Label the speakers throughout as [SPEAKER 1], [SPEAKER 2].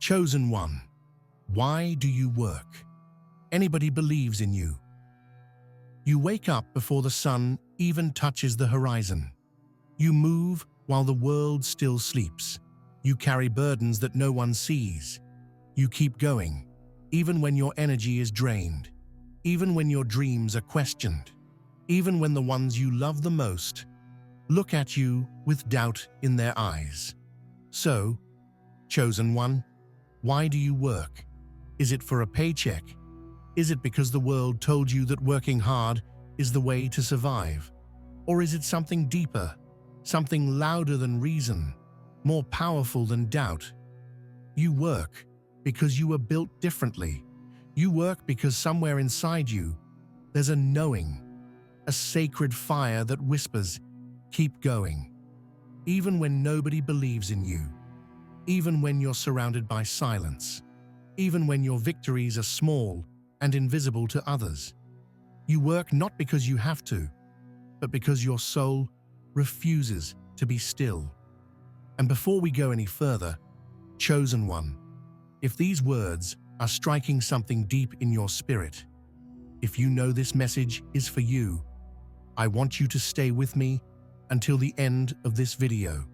[SPEAKER 1] Chosen one. Why do you work? Anybody believes in you. You wake up before the sun even touches the horizon. You move while the world still sleeps. You carry burdens that no one sees. You keep going, even when your energy is drained, even when your dreams are questioned, even when the ones you love the most look at you with doubt in their eyes. So, chosen one, why do you work? Is it for a paycheck? Is it because the world told you that working hard is the way to survive? Or is it something deeper, something louder than reason, more powerful than doubt? You work because you were built differently. You work because somewhere inside you, there's a knowing, a sacred fire that whispers, keep going. Even when nobody believes in you, even when you're surrounded by silence, even when your victories are small and invisible to others. You work not because you have to, but because your soul refuses to be still. And before we go any further, chosen one, if these words are striking something deep in your spirit, if you know this message is for you, I want you to stay with me until the end of this video.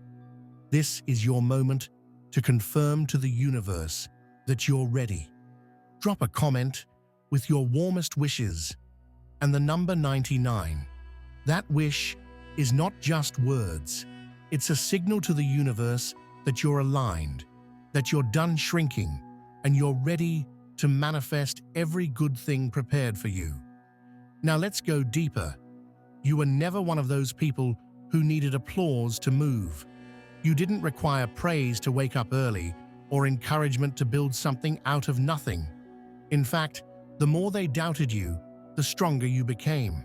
[SPEAKER 1] This is your moment to confirm to the universe that you're ready. Drop a comment with your warmest wishes and the number 99. That wish is not just words. It's a signal to the universe that you're aligned, that you're done shrinking, and you're ready to manifest every good thing prepared for you. Now let's go deeper. You were never one of those people who needed applause to move. You didn't require praise to wake up early or encouragement to build something out of nothing. In fact, the more they doubted you, the stronger you became.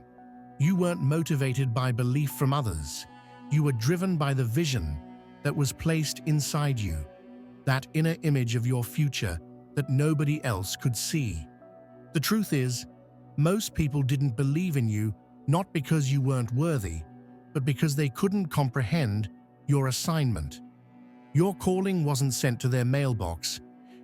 [SPEAKER 1] You weren't motivated by belief from others. You were driven by the vision that was placed inside you, that inner image of your future that nobody else could see. The truth is, most people didn't believe in you not because you weren't worthy, but because they couldn't comprehend your assignment. Your calling wasn't sent to their mailbox.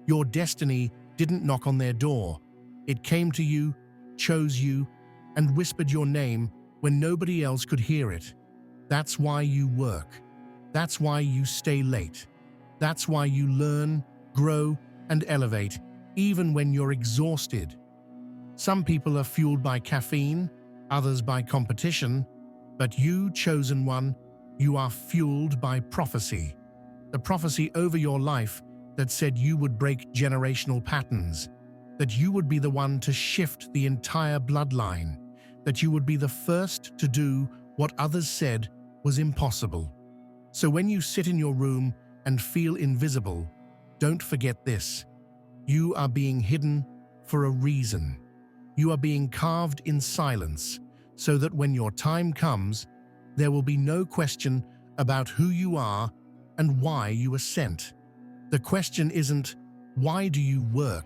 [SPEAKER 1] Your destiny didn't knock on their door. It came to you, chose you, and whispered your name when nobody else could hear it. That's why you work. That's why you stay late. That's why you learn, grow, and elevate, even when you're exhausted. Some people are fueled by caffeine, others by competition, but you, chosen one, you are fueled by prophecy. The prophecy over your life that said you would break generational patterns, that you would be the one to shift the entire bloodline, that you would be the first to do what others said was impossible. So when you sit in your room and feel invisible, don't forget this. You are being hidden for a reason. You are being carved in silence so that when your time comes, there will be no question about who you are and why you were sent. The question isn't, why do you work?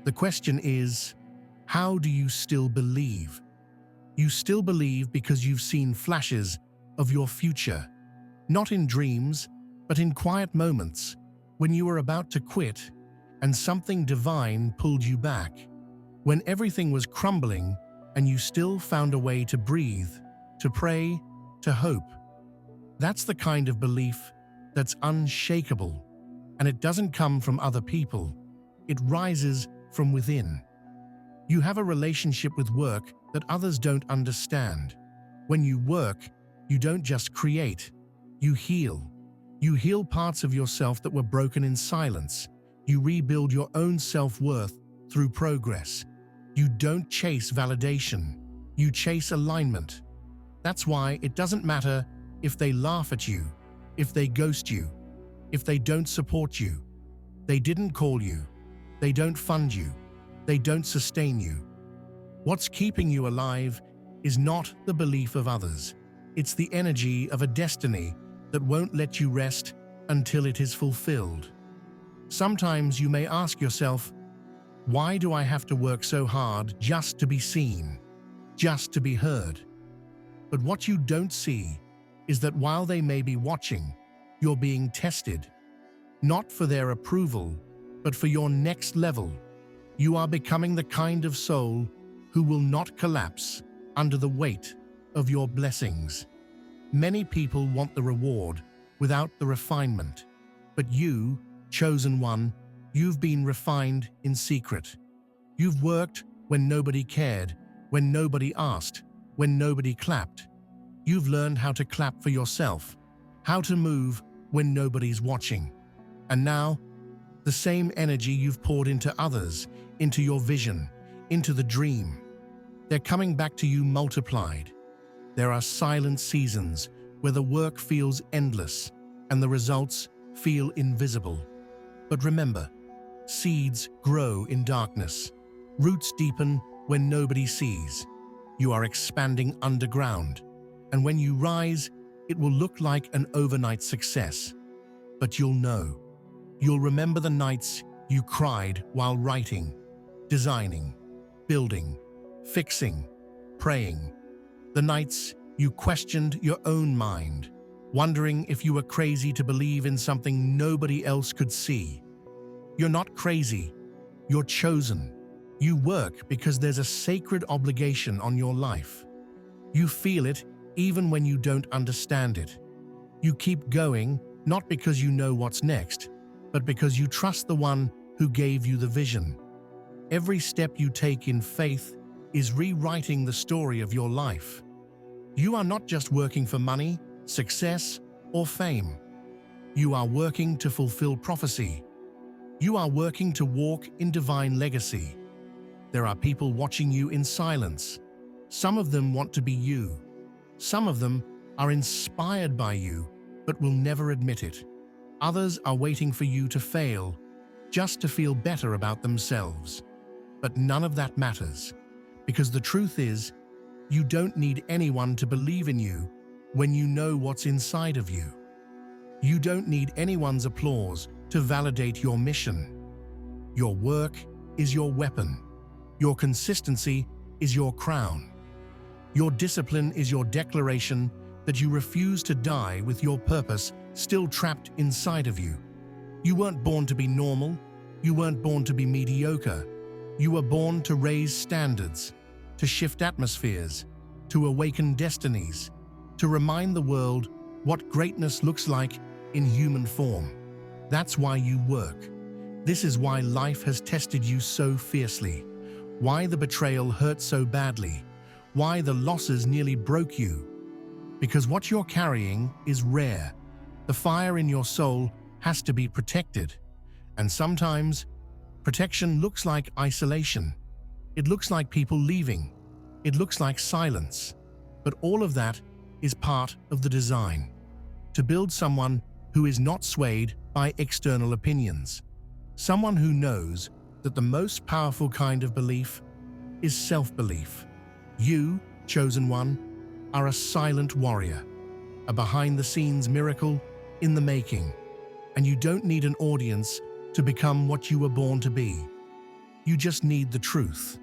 [SPEAKER 1] The question is, how do you still believe? You still believe because you've seen flashes of your future, not in dreams, but in quiet moments when you were about to quit and something divine pulled you back, when everything was crumbling and you still found a way to breathe, to pray, to hope. That's the kind of belief that's unshakable, and it doesn't come from other people. It rises from within. You have a relationship with work that others don't understand. When you work, you don't just create, you heal. You heal parts of yourself that were broken in silence. You rebuild your own self-worth through progress. You don't chase validation, you chase alignment. That's why it doesn't matter if they laugh at you, if they ghost you, if they don't support you. They didn't call you, they don't fund you, they don't sustain you. What's keeping you alive is not the belief of others. It's the energy of a destiny that won't let you rest until it is fulfilled. Sometimes you may ask yourself, why do I have to work so hard just to be seen, just to be heard? But what you don't see is that while they may be watching, you're being tested, not for their approval, but for your next level. You are becoming the kind of soul who will not collapse under the weight of your blessings. Many people want the reward without the refinement, but you, chosen one, you've been refined in secret. You've worked when nobody cared, when nobody asked, when nobody clapped. You've learned how to clap for yourself, how to move when nobody's watching. And now, the same energy you've poured into others, into your vision, into the dream, they're coming back to you multiplied. There are silent seasons where the work feels endless and the results feel invisible. But remember, seeds grow in darkness. Roots deepen when nobody sees. You are expanding underground, and when you rise, it will look like an overnight success. But you'll know. You'll remember the nights you cried while writing, designing, building, fixing, praying. The nights you questioned your own mind, wondering if you were crazy to believe in something nobody else could see. You're not crazy. You're chosen. You work because there's a sacred obligation on your life. You feel it even when you don't understand it. You keep going, not because you know what's next, but because you trust the one who gave you the vision. Every step you take in faith is rewriting the story of your life. You are not just working for money, success, or fame. You are working to fulfill prophecy. You are working to walk in divine legacy. There are people watching you in silence. Some of them want to be you. Some of them are inspired by you, but will never admit it. Others are waiting for you to fail, just to feel better about themselves. But none of that matters, because the truth is, you don't need anyone to believe in you when you know what's inside of you. You don't need anyone's applause to validate your mission. Your work is your weapon. Your consistency is your crown. Your discipline is your declaration that you refuse to die with your purpose still trapped inside of you. You weren't born to be normal. You weren't born to be mediocre. You were born to raise standards, to shift atmospheres, to awaken destinies, to remind the world what greatness looks like in human form. That's why you work. This is why life has tested you so fiercely, why the betrayal hurt so badly, why the losses nearly broke you. Because what you're carrying is rare. The fire in your soul has to be protected. And sometimes, protection looks like isolation. It looks like people leaving. It looks like silence. But all of that is part of the design. To build someone who is not swayed by external opinions. Someone who knows that the most powerful kind of belief is self-belief. You, chosen one, are a silent warrior, a behind-the-scenes miracle in the making. And you don't need an audience to become what you were born to be. You just need the truth.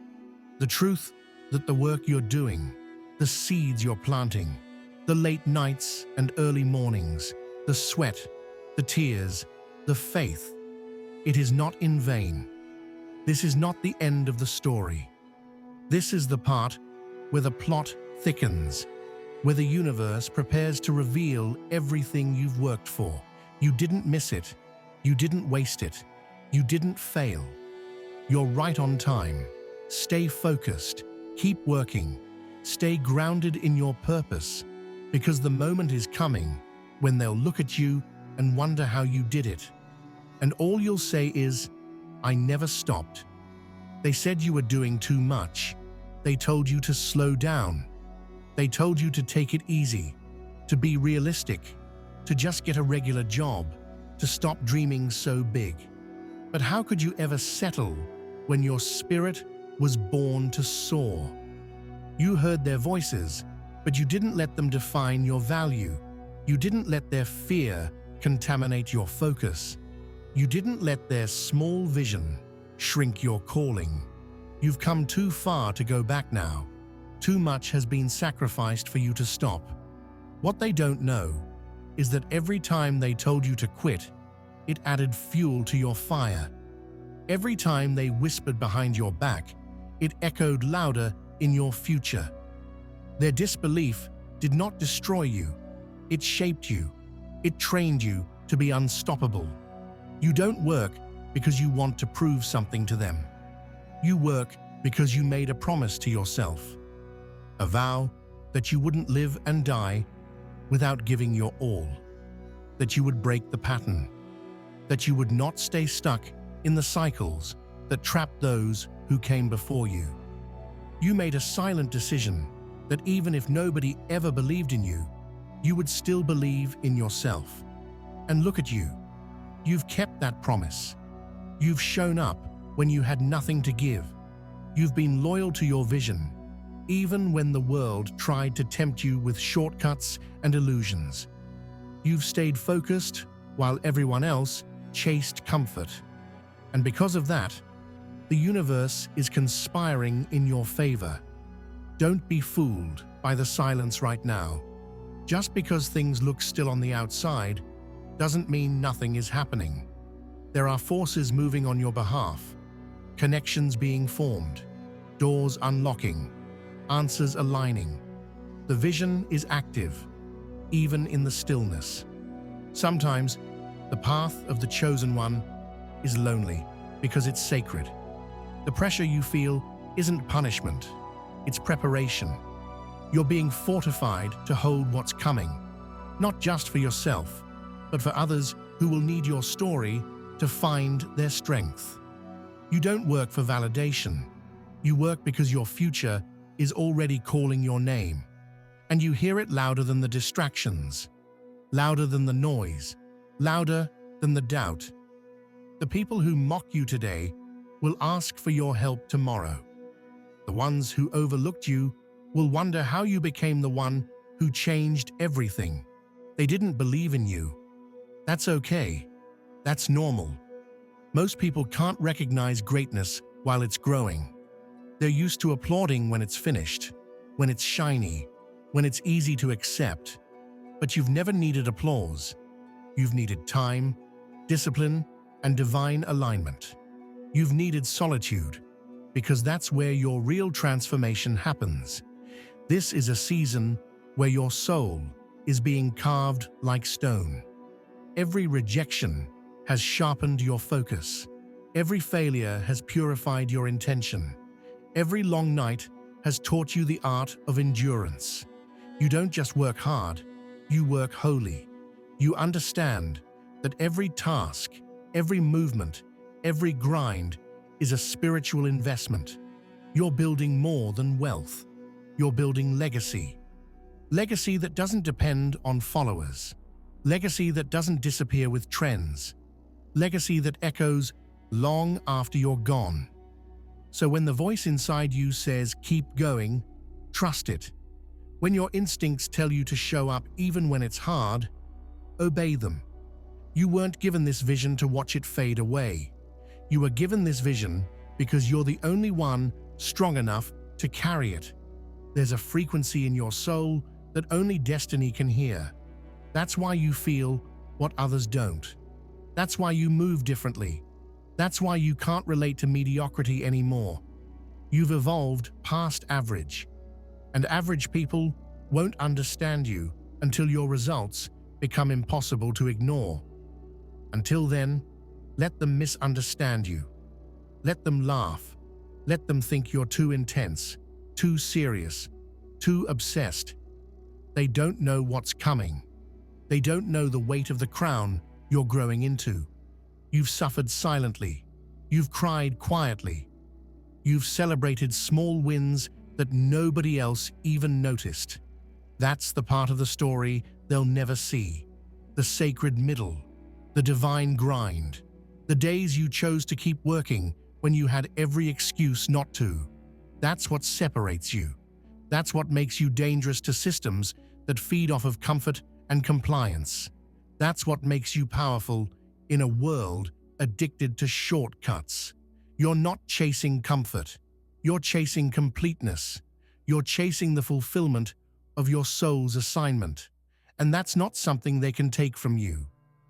[SPEAKER 1] The truth that the work you're doing, the seeds you're planting, the late nights and early mornings, the sweat, the tears, the faith, it is not in vain. This is not the end of the story. This is the part where the plot thickens, where the universe prepares to reveal everything you've worked for. You didn't miss it. You didn't waste it. You didn't fail. You're right on time. Stay focused. Keep working. Stay grounded in your purpose, because the moment is coming when they'll look at you and wonder how you did it. And all you'll say is, "I never stopped." They said you were doing too much. They told you to slow down. They told you to take it easy, to be realistic, to just get a regular job, to stop dreaming so big. But how could you ever settle when your spirit was born to soar? You heard their voices, but you didn't let them define your value. You didn't let their fear contaminate your focus. You didn't let their small vision shrink your calling. You've come too far to go back now. Too much has been sacrificed for you to stop. What they don't know is that every time they told you to quit, it added fuel to your fire. Every time they whispered behind your back, it echoed louder in your future. Their disbelief did not destroy you. It shaped you. It trained you to be unstoppable. You don't work because you want to prove something to them. You work because you made a promise to yourself. A vow that you wouldn't live and die without giving your all. That you would break the pattern. That you would not stay stuck in the cycles that trapped those who came before you. You made a silent decision that even if nobody ever believed in you, you would still believe in yourself. And look at you. You've kept that promise. You've shown up when you had nothing to give. You've been loyal to your vision, even when the world tried to tempt you with shortcuts and illusions. You've stayed focused while everyone else chased comfort. And because of that, the universe is conspiring in your favor. Don't be fooled by the silence right now. Just because things look still on the outside doesn't mean nothing is happening. There are forces moving on your behalf, connections being formed, doors unlocking, answers aligning. The vision is active, even in the stillness. Sometimes, the path of the chosen one is lonely because it's sacred. The pressure you feel isn't punishment, it's preparation. You're being fortified to hold what's coming, not just for yourself, but for others who will need your story to find their strength. You don't work for validation. You work because your future is already calling your name, and you hear it louder than the distractions, louder than the noise, louder than the doubt. The people who mock you today will ask for your help tomorrow. The ones who overlooked you will wonder how you became the one who changed everything. They didn't believe in you. That's okay. That's normal. Most people can't recognize greatness while it's growing. They're used to applauding when it's finished, when it's shiny, when it's easy to accept. But you've never needed applause. You've needed time, discipline, and divine alignment. You've needed solitude, because that's where your real transformation happens. This is a season where your soul is being carved like stone. Every rejection has sharpened your focus. Every failure has purified your intention. Every long night has taught you the art of endurance. You don't just work hard, you work wholly. You understand that every task, every movement, every grind is a spiritual investment. You're building more than wealth. You're building legacy. Legacy that doesn't depend on followers. Legacy that doesn't disappear with trends. Legacy that echoes long after you're gone. So when the voice inside you says, keep going, trust it. When your instincts tell you to show up even when it's hard, obey them. You weren't given this vision to watch it fade away. You were given this vision because you're the only one strong enough to carry it. There's a frequency in your soul that only destiny can hear. That's why you feel what others don't. That's why you move differently. That's why you can't relate to mediocrity anymore. You've evolved past average, and average people won't understand you until your results become impossible to ignore. Until then, let them misunderstand you. Let them laugh. Let them think you're too intense, too serious, too obsessed. They don't know what's coming. They don't know the weight of the crown you're growing into. You've suffered silently. You've cried quietly. You've celebrated small wins that nobody else even noticed. That's the part of the story they'll never see. The sacred middle. The divine grind. The days you chose to keep working when you had every excuse not to. That's what separates you. That's what makes you dangerous to systems that feed off of comfort and compliance. That's what makes you powerful in a world addicted to shortcuts. You're not chasing comfort. You're chasing completeness. You're chasing the fulfillment of your soul's assignment. And that's not something they can take from you.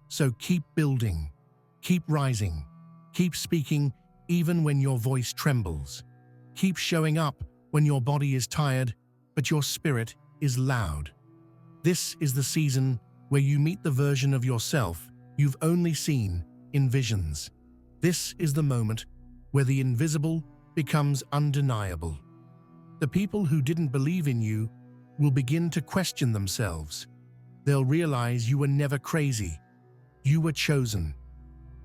[SPEAKER 1] So keep building, keep rising, keep speaking even when your voice trembles. Keep showing up when your body is tired, but your spirit is loud. This is the season where you meet the version of yourself you've only seen in visions. This is the moment where the invisible becomes undeniable. The people who didn't believe in you will begin to question themselves. They'll realize you were never crazy. You were chosen.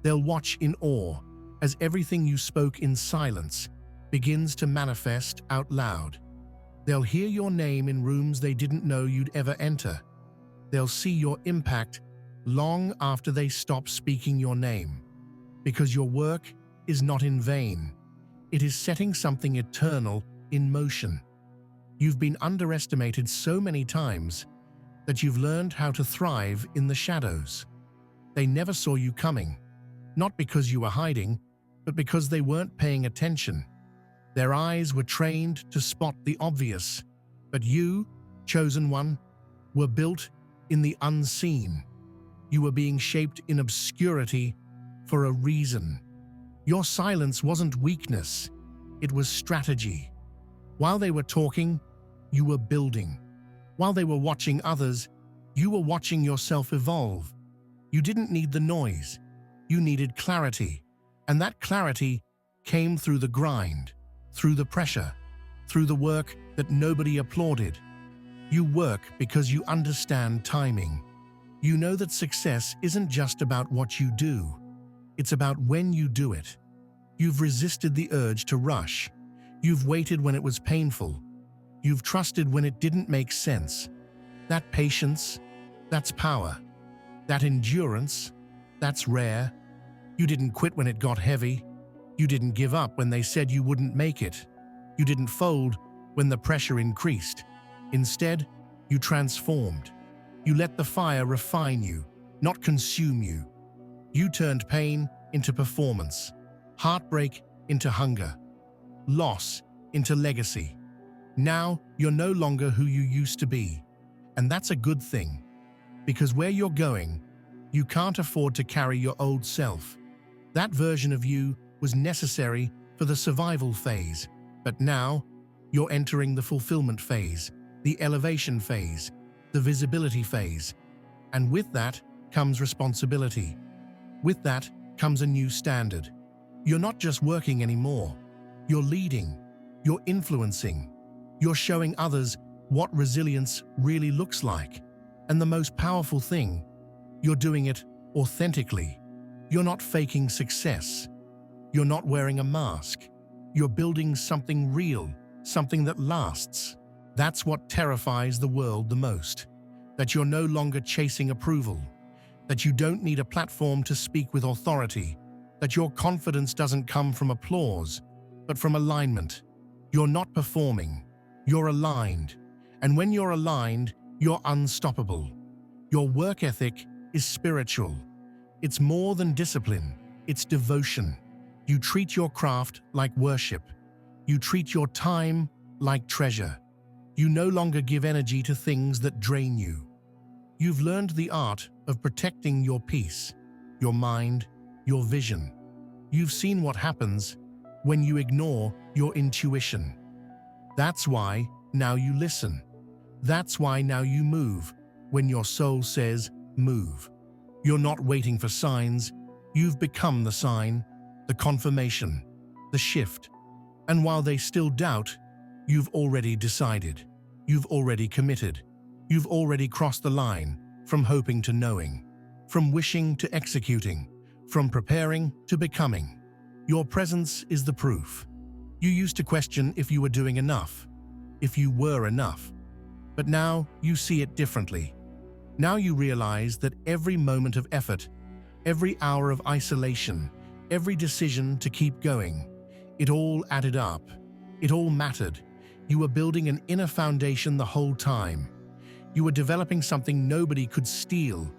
[SPEAKER 1] They'll watch in awe as everything you spoke in silence begins to manifest out loud. They'll hear your name in rooms they didn't know you'd ever enter. They'll see your impact long after they stop speaking your name. Because your work is not in vain. It is setting something eternal in motion. You've been underestimated so many times that you've learned how to thrive in the shadows. They never saw you coming, not because you were hiding, but because they weren't paying attention. Their eyes were trained to spot the obvious, but you, chosen one, were built in the unseen. You were being shaped in obscurity for a reason. Your silence wasn't weakness, it was strategy. While they were talking, you were building. While they were watching others, you were watching yourself evolve. You didn't need the noise, you needed clarity. And that clarity came through the grind, through the pressure, through the work that nobody applauded. You work because you understand timing. You know that success isn't just about what you do, it's about when you do it. You've resisted the urge to rush. You've waited when it was painful. You've trusted when it didn't make sense. That patience, that's power. That endurance, that's rare. You didn't quit when it got heavy. You didn't give up when they said you wouldn't make it. You didn't fold when the pressure increased. Instead, you transformed. You let the fire refine you, not consume you. You turned pain into performance, heartbreak into hunger, loss into legacy. Now, you're no longer who you used to be. And that's a good thing, because where you're going, you can't afford to carry your old self. That version of you was necessary for the survival phase, but now you're entering the fulfillment phase, the elevation phase, the visibility phase. And with that comes responsibility. With that comes a new standard. You're not just working anymore. You're leading. You're influencing. You're showing others what resilience really looks like. And the most powerful thing, you're doing it authentically. You're not faking success. You're not wearing a mask. You're building something real, something that lasts. That's what terrifies the world the most. That you're no longer chasing approval. That you don't need a platform to speak with authority. That your confidence doesn't come from applause, but from alignment. You're not performing. You're aligned. And when you're aligned, you're unstoppable. Your work ethic is spiritual. It's more than discipline. It's devotion. You treat your craft like worship. You treat your time like treasure. You no longer give energy to things that drain you. You've learned the art of protecting your peace, your mind, your vision. You've seen what happens when you ignore your intuition. That's why now you listen. That's why now you move when your soul says move. You're not waiting for signs. You've become the sign, the confirmation, the shift. And while they still doubt, you've already decided. You've already committed. You've already crossed the line from hoping to knowing, from wishing to executing, from preparing to becoming. Your presence is the proof. You used to question if you were doing enough, if you were enough. But now you see it differently. Now you realize that every moment of effort, every hour of isolation, every decision to keep going, it all added up. It all mattered. You were building an inner foundation the whole time. You were developing something nobody could steal.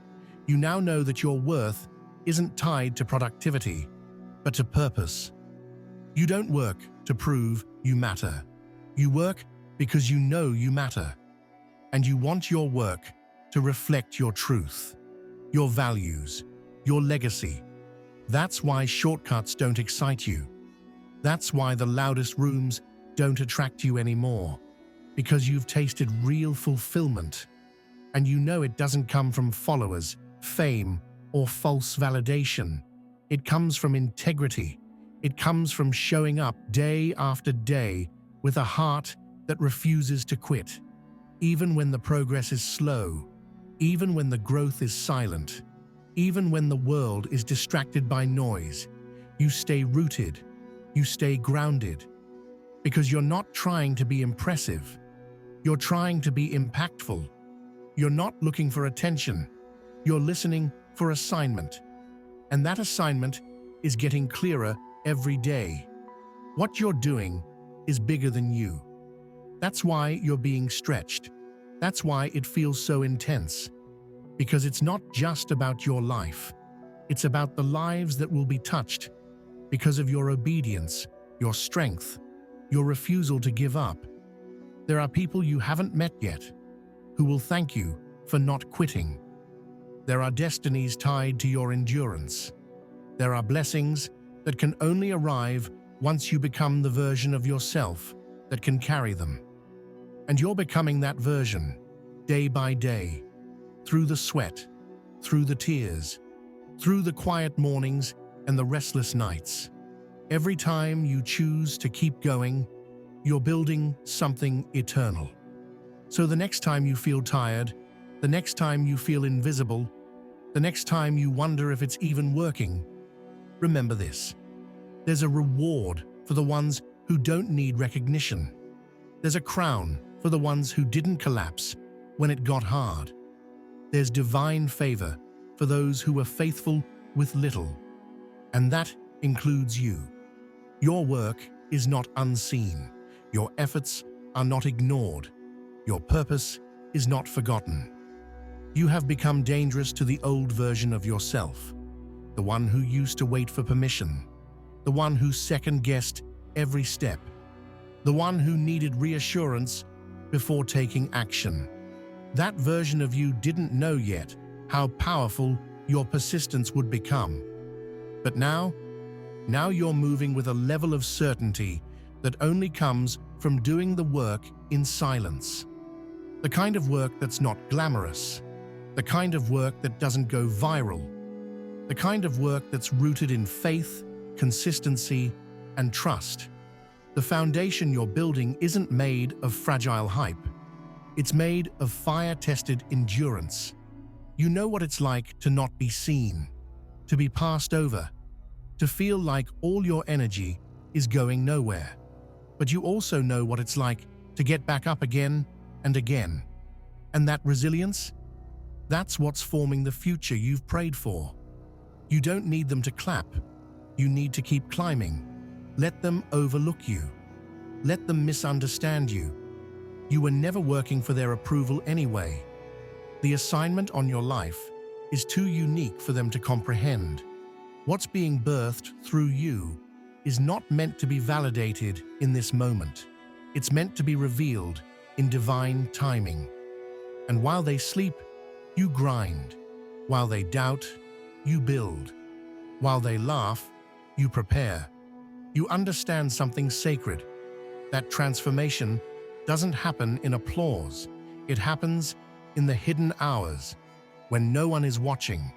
[SPEAKER 1] You now know that your worth isn't tied to productivity, but to purpose. You don't work to prove you matter. You work because you know you matter. And you want your work to reflect your truth, your values, your legacy. That's why shortcuts don't excite you. That's why the loudest rooms don't attract you anymore, because you've tasted real fulfillment. And you know it doesn't come from followers, fame, or false validation. It comes from integrity. It comes from showing up day after day with a heart that refuses to quit, even when the progress is slow, even when the growth is silent, even when the world is distracted by noise. You stay rooted, you stay grounded, because you're not trying to be impressive. You're trying to be impactful. You're not looking for attention. You're listening for assignment. And that assignment is getting clearer every day. What you're doing is bigger than you. That's why you're being stretched. That's why it feels so intense. Because it's not just about your life. It's about the lives that will be touched because of your obedience, your strength, your refusal to give up. There are people you haven't met yet who will thank you for not quitting. There are destinies tied to your endurance. There are blessings that can only arrive once you become the version of yourself that can carry them. And you're becoming that version, day by day, through the sweat, through the tears, through the quiet mornings and the restless nights. Every time you choose to keep going, you're building something eternal. So the next time you feel tired, the next time you feel invisible, the next time you wonder if it's even working, remember this. There's a reward for the ones who don't need recognition. There's a crown for the ones who didn't collapse when it got hard. There's divine favor for those who were faithful with little. And that includes you. Your work is not unseen. Your efforts are not ignored. Your purpose is not forgotten. You have become dangerous to the old version of yourself, the one who used to wait for permission, the one who second-guessed every step, the one who needed reassurance before taking action. That version of you didn't know yet how powerful your persistence would become. But now you're moving with a level of certainty that only comes from doing the work in silence. The kind of work that's not glamorous, the kind of work that doesn't go viral, the kind of work that's rooted in faith, consistency, and trust. The foundation you're building isn't made of fragile hype. It's made of fire-tested endurance. You know what it's like to not be seen, to be passed over, to feel like all your energy is going nowhere. But you also know what it's like to get back up again and again. And that resilience, that's what's forming the future you've prayed for. You don't need them to clap. You need to keep climbing. Let them overlook you. Let them misunderstand you. You were never working for their approval anyway. The assignment on your life is too unique for them to comprehend. What's being birthed through you is not meant to be validated in this moment. It's meant to be revealed in divine timing. And while they sleep, you grind. While they doubt, you build. While they laugh, you prepare. You understand something sacred. That transformation doesn't happen in applause. It happens in the hidden hours, when no one is watching,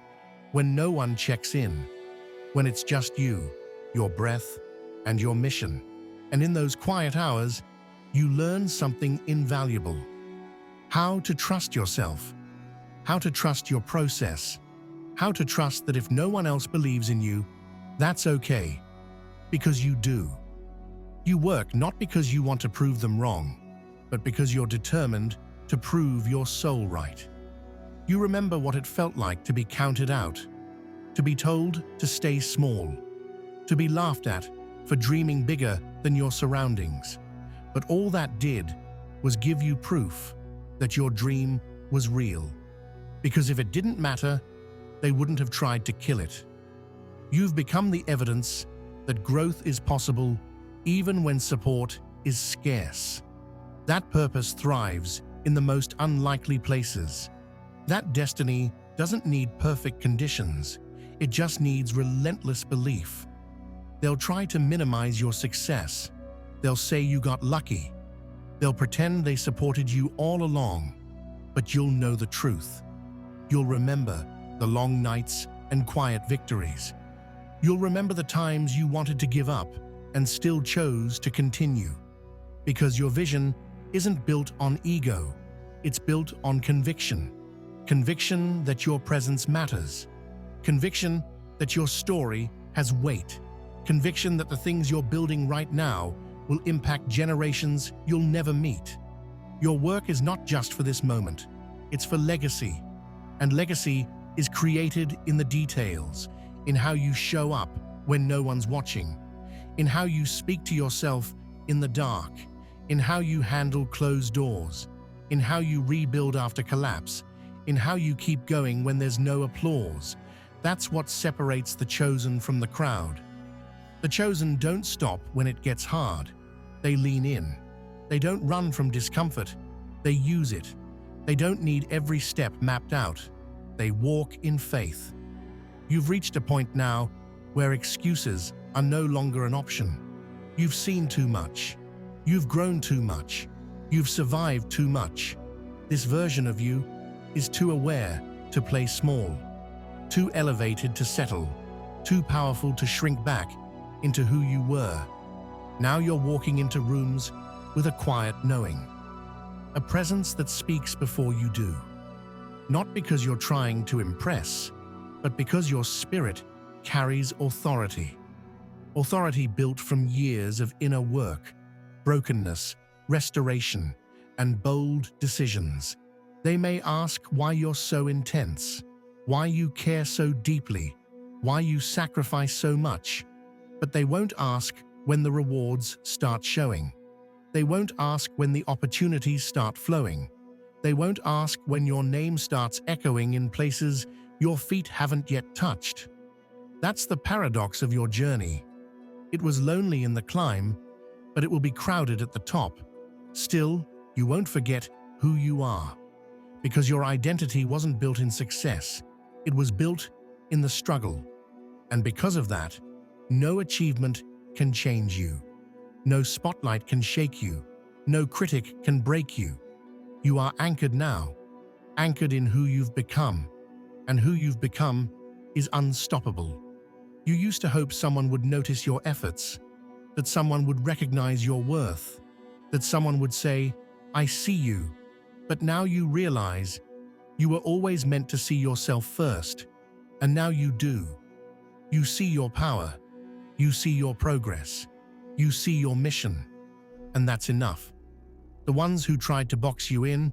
[SPEAKER 1] when no one checks in, when it's just you, your breath, and your mission. And in those quiet hours, you learn something invaluable. How to trust yourself, how to trust your process, how to trust that if no one else believes in you, that's okay, because you do. You work not because you want to prove them wrong, but because you're determined to prove your soul right. You remember what it felt like to be counted out, to be told to stay small, to be laughed at for dreaming bigger than your surroundings. But all that did was give you proof that your dream was real. Because if it didn't matter, they wouldn't have tried to kill it. You've become the evidence that growth is possible even when support is scarce. That purpose thrives in the most unlikely places. That destiny doesn't need perfect conditions. It just needs relentless belief. They'll try to minimize your success. They'll say you got lucky. They'll pretend they supported you all along. But you'll know the truth. You'll remember the long nights and quiet victories. You'll remember the times you wanted to give up and still chose to continue. Because your vision isn't built on ego. It's built on conviction. Conviction that your presence matters. Conviction that your story has weight. Conviction that the things you're building right now will impact generations you'll never meet. Your work is not just for this moment. It's for legacy. And legacy is created in the details, in how you show up when no one's watching, in how you speak to yourself in the dark, in how you handle closed doors, in how you rebuild after collapse, in how you keep going when there's no applause. That's what separates the chosen from the crowd. The chosen don't stop when it gets hard. They lean in. They don't run from discomfort. They use it. They don't need every step mapped out. They walk in faith. You've reached a point now where excuses are no longer an option. You've seen too much. You've grown too much. You've survived too much. This version of you is too aware to play small, too elevated to settle, too powerful to shrink back into who you were. Now you're walking into rooms with a quiet knowing, a presence that speaks before you do. Not because you're trying to impress, but because your spirit carries authority. Authority built from years of inner work, brokenness, restoration, and bold decisions. They may ask why you're so intense, why you care so deeply, why you sacrifice so much, but they won't ask when the rewards start showing. They won't ask when the opportunities start flowing. They won't ask when your name starts echoing in places your feet haven't yet touched. That's the paradox of your journey. It was lonely in the climb, but it will be crowded at the top. Still, you won't forget who you are, because your identity wasn't built in success. It was built in the struggle. And because of that, no achievement can change you. No spotlight can shake you. No critic can break you. You are anchored now, anchored in who you've become. And who you've become is unstoppable. You used to hope someone would notice your efforts, that someone would recognize your worth, that someone would say, "I see you." But now you realize you were always meant to see yourself first, and now you do. You see your power, you see your progress, you see your mission, and that's enough. The ones who tried to box you in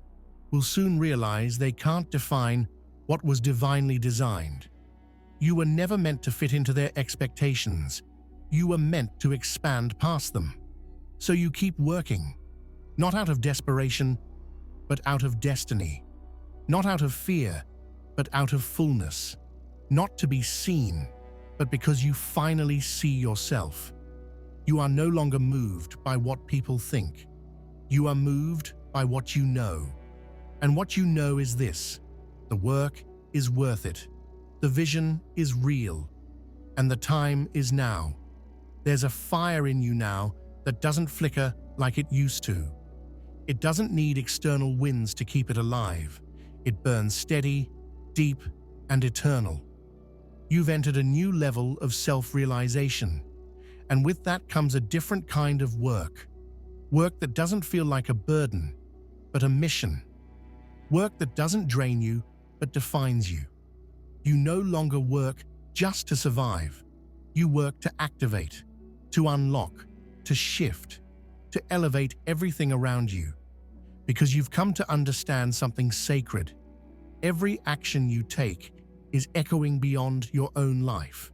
[SPEAKER 1] will soon realize they can't define what was divinely designed. You were never meant to fit into their expectations. You were meant to expand past them. So you keep working, not out of desperation, but out of destiny. Not out of fear, but out of fullness. Not to be seen, but because you finally see yourself. You are no longer moved by what people think. You are moved by what you know. And what you know is this: the work is worth it. The vision is real. And the time is now. There's a fire in you now that doesn't flicker like it used to. It doesn't need external winds to keep it alive. It burns steady, deep, and eternal. You've entered a new level of self-realization. And with that comes a different kind of work. Work that doesn't feel like a burden, but a mission. Work that doesn't drain you, but defines you. You no longer work just to survive. You work to activate, to unlock, to shift, to elevate everything around you. Because you've come to understand something sacred. Every action you take is echoing beyond your own life.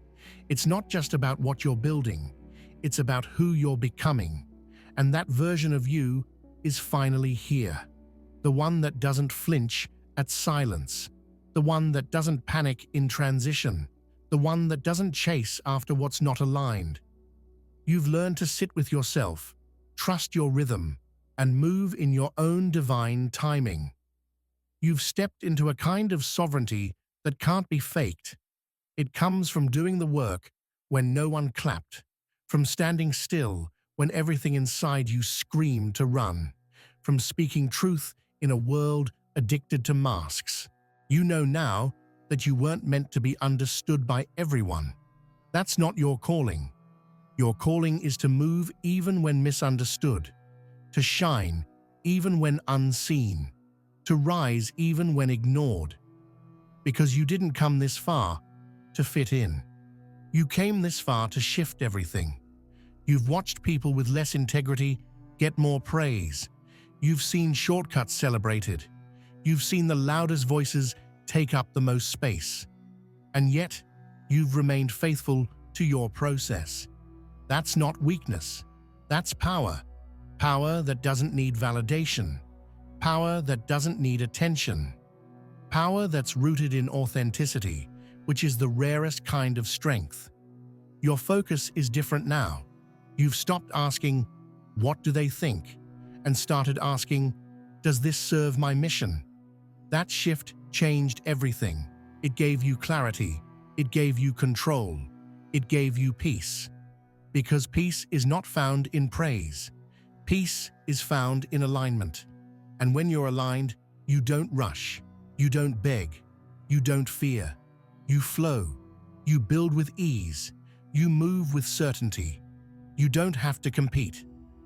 [SPEAKER 1] It's not just about what you're building, it's about who you're becoming. And that version of you is finally here. The one that doesn't flinch at silence. The one that doesn't panic in transition. The one that doesn't chase after what's not aligned. You've learned to sit with yourself, trust your rhythm, and move in your own divine timing. You've stepped into a kind of sovereignty that can't be faked. It comes from doing the work when no one clapped, from standing still when everything inside you screamed to run, from speaking truth in a world addicted to masks. You know now that you weren't meant to be understood by everyone. That's not your calling. Your calling is to move even when misunderstood, to shine even when unseen, to rise even when ignored. Because you didn't come this far to fit in. You came this far to shift everything. You've watched people with less integrity get more praise. You've seen shortcuts celebrated. You've seen the loudest voices take up the most space. And yet, you've remained faithful to your process. That's not weakness. That's power. Power that doesn't need validation. Power that doesn't need attention. Power that's rooted in authenticity, which is the rarest kind of strength. Your focus is different now. You've stopped asking, "What do they think?" and started asking, "Does this serve my mission?" That shift changed everything. It gave you clarity. It gave you control. It gave you peace. Because peace is not found in praise. Peace is found in alignment. And when you're aligned, you don't rush. You don't beg. You don't fear. You flow. You build with ease. You move with certainty. You don't have to compete,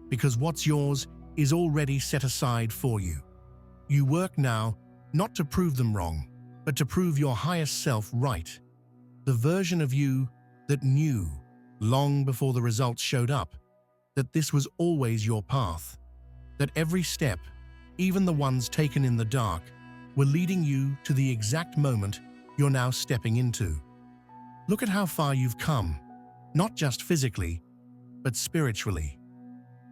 [SPEAKER 1] because what's yours is already set aside for you. You work now not to prove them wrong, but to prove your highest self right. The version of you that knew, long before the results showed up, that this was always your path. That every step, even the ones taken in the dark, were leading you to the exact moment you're now stepping into. Look at how far you've come, not just physically, but spiritually.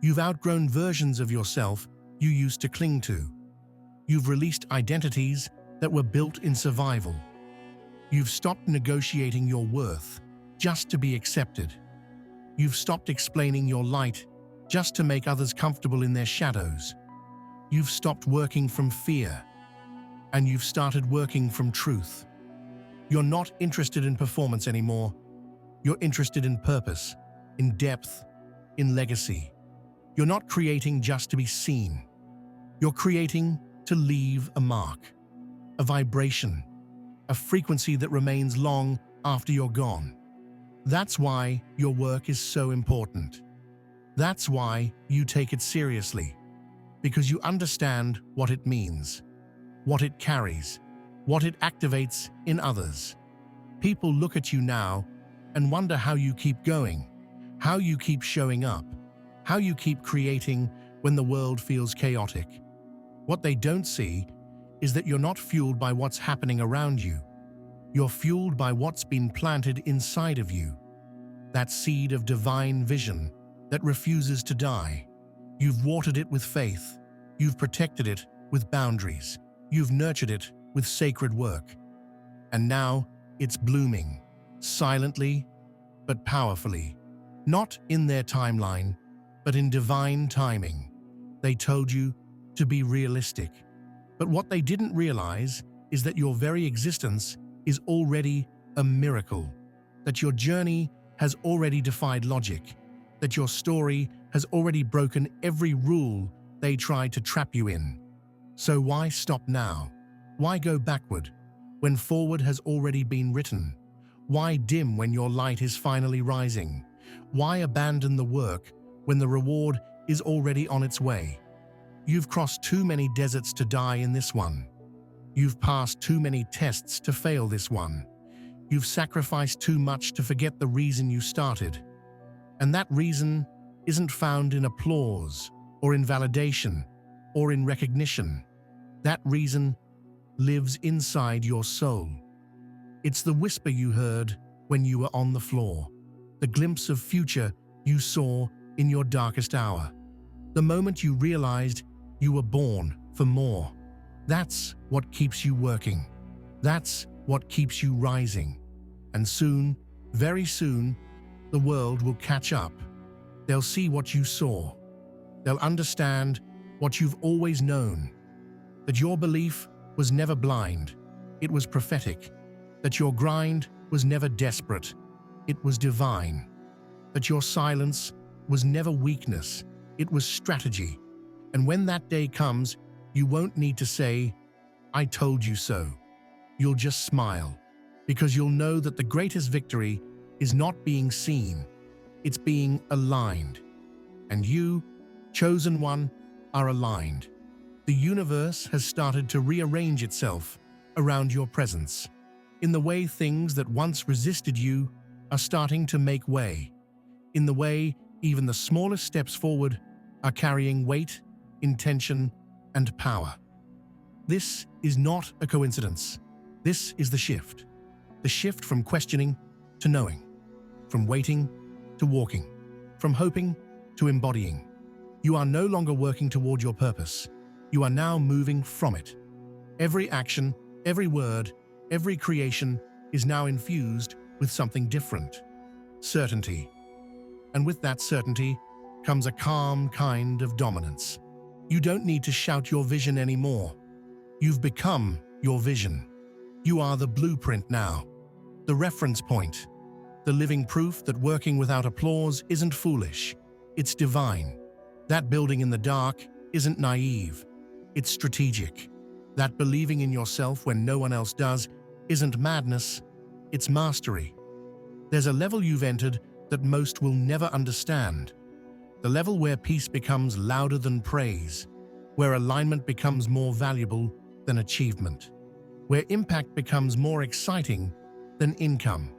[SPEAKER 1] You've outgrown versions of yourself you used to cling to. You've released identities that were built in survival. You've stopped negotiating your worth just to be accepted. You've stopped explaining your light just to make others comfortable in their shadows. You've stopped working from fear, and you've started working from truth. You're not interested in performance anymore. You're interested in purpose, in depth, in legacy. You're not creating just to be seen. You're creating to leave a mark, a vibration, a frequency that remains long after you're gone. That's why your work is so important. That's why you take it seriously, because you understand what it means, what it carries, what it activates in others. People look at you now and wonder how you keep going, how you keep showing up, how you keep creating when the world feels chaotic. What they don't see is that you're not fueled by what's happening around you. You're fueled by what's been planted inside of you. That seed of divine vision that refuses to die. You've watered it with faith. You've protected it with boundaries. You've nurtured it with sacred work. And now it's blooming, silently but powerfully. Not in their timeline, but in divine timing. They told you to be realistic. But what they didn't realize is that your very existence is already a miracle. That your journey has already defied logic. That your story has already broken every rule they tried to trap you in. So why stop now? Why go backward when forward has already been written? Why dim when your light is finally rising? Why abandon the work when the reward is already on its way? You've crossed too many deserts to die in this one. You've passed too many tests to fail this one. You've sacrificed too much to forget the reason you started. And that reason isn't found in applause, or in validation, or in recognition. That reason lives inside your soul. It's the whisper you heard when you were on the floor, the glimpse of future you saw in your darkest hour, the moment you realized you were born for more. That's what keeps you working. That's what keeps you rising. And soon, very soon, the world will catch up. They'll see what you saw. They'll understand what you've always known. That your belief was never blind. It was prophetic. That your grind was never desperate. It was divine. that your silence was never weakness, it was strategy. And when that day comes, you won't need to say, "I told you so." You'll just smile, because you'll know that the greatest victory is not being seen, it's being aligned. And you, chosen one, are aligned. The universe has started to rearrange itself around your presence, in the way things that once resisted you are starting to make way, in the way even the smallest steps forward are carrying weight, intention, and power. This is not a coincidence. This is the shift from questioning to knowing, from waiting to walking, from hoping to embodying. You are no longer working toward your purpose. You are now moving from it. Every action, every word, every creation is now infused with something different: certainty. And with that certainty comes a calm kind of dominance. You don't need to shout your vision anymore. You've become your vision. You are the blueprint now, the reference point, the living proof that working without applause isn't foolish, it's divine. That building in the dark isn't naive, it's strategic. That believing in yourself when no one else does isn't madness, it's mastery. There's a level you've entered that most will never understand. The level where peace becomes louder than praise, where alignment becomes more valuable than achievement, where impact becomes more exciting than income.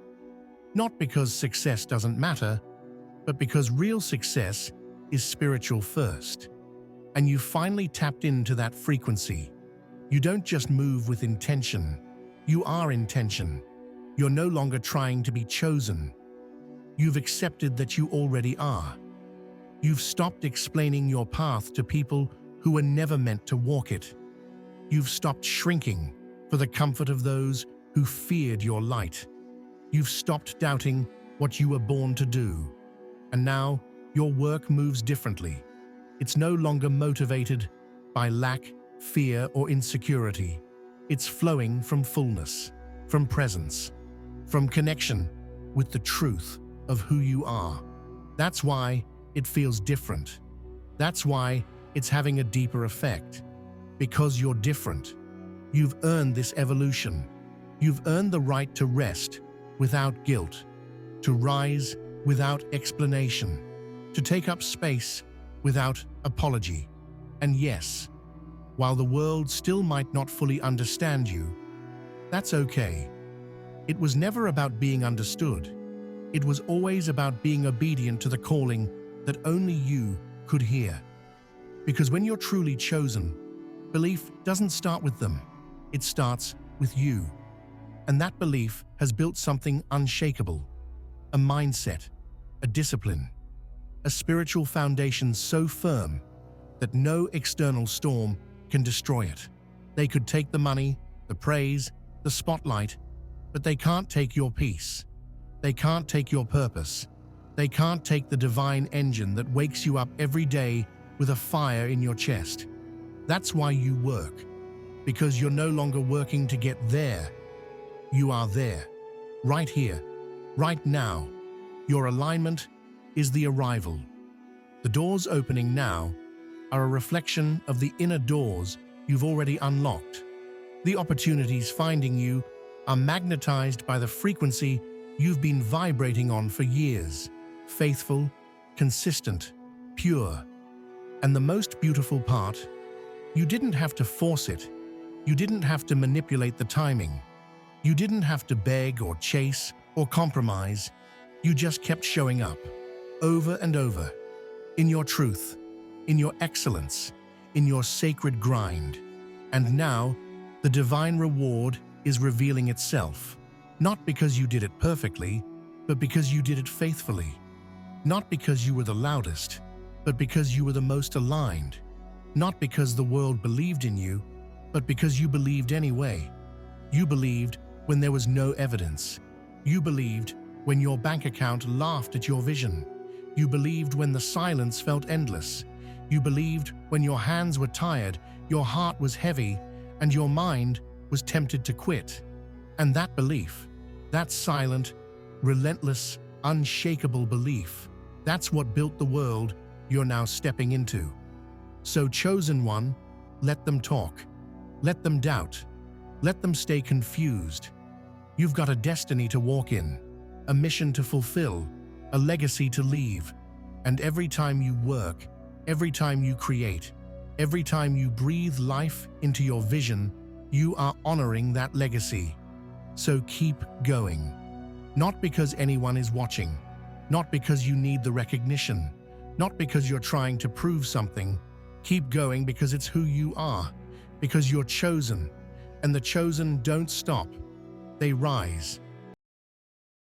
[SPEAKER 1] Not because success doesn't matter, but because real success is spiritual first. And you finally tapped into that frequency. You don't just move with intention, you are intention. You're no longer trying to be chosen. You've accepted that you already are. You've stopped explaining your path to people who were never meant to walk it. You've stopped shrinking for the comfort of those who feared your light. You've stopped doubting what you were born to do. And now your work moves differently. It's no longer motivated by lack, fear, or insecurity. It's flowing from fullness, from presence, from connection with the truth of who you are. That's why it feels different. That's why it's having a deeper effect. Because you're different. You've earned this evolution. You've earned the right to rest without guilt, to rise without explanation, to take up space without apology. And yes, while the world still might not fully understand you, that's okay. It was never about being understood. It was always about being obedient to the calling that only you could hear. Because when you're truly chosen, belief doesn't start with them. It starts with you. And that belief has built something unshakable, a mindset, a discipline, a spiritual foundation so firm that no external storm can destroy it. They could take the money, the praise, the spotlight, but they can't take your peace. They can't take your purpose. They can't take the divine engine that wakes you up every day with a fire in your chest. That's why you work, because you're no longer working to get there. You are there, right here, right now. Your alignment is the arrival. The doors opening now are a reflection of the inner doors you've already unlocked. The opportunities finding you are magnetized by the frequency you've been vibrating on for years. Faithful, consistent, pure. And the most beautiful part, you didn't have to force it. You didn't have to manipulate the timing. You didn't have to beg or chase or compromise. You just kept showing up, over and over, in your truth, in your excellence, in your sacred grind. And now, the divine reward is revealing itself, not because you did it perfectly, but because you did it faithfully. Not because you were the loudest, but because you were the most aligned. Not because the world believed in you, but because you believed anyway. You believed when there was no evidence. You believed when your bank account laughed at your vision. You believed when the silence felt endless. You believed when your hands were tired, your heart was heavy, and your mind was tempted to quit. And that belief, that silent, relentless, unshakable belief. That's what built the world you're now stepping into. So, chosen one, let them talk. Let them doubt. Let them stay confused. You've got a destiny to walk in, a mission to fulfill, a legacy to leave. And every time you work, every time you create, every time you breathe life into your vision, you are honoring that legacy. So keep going. Not because anyone is watching, not because you need the recognition, not because you're trying to prove something. Keep going because it's who you are, because you're chosen, and the chosen don't stop. They rise.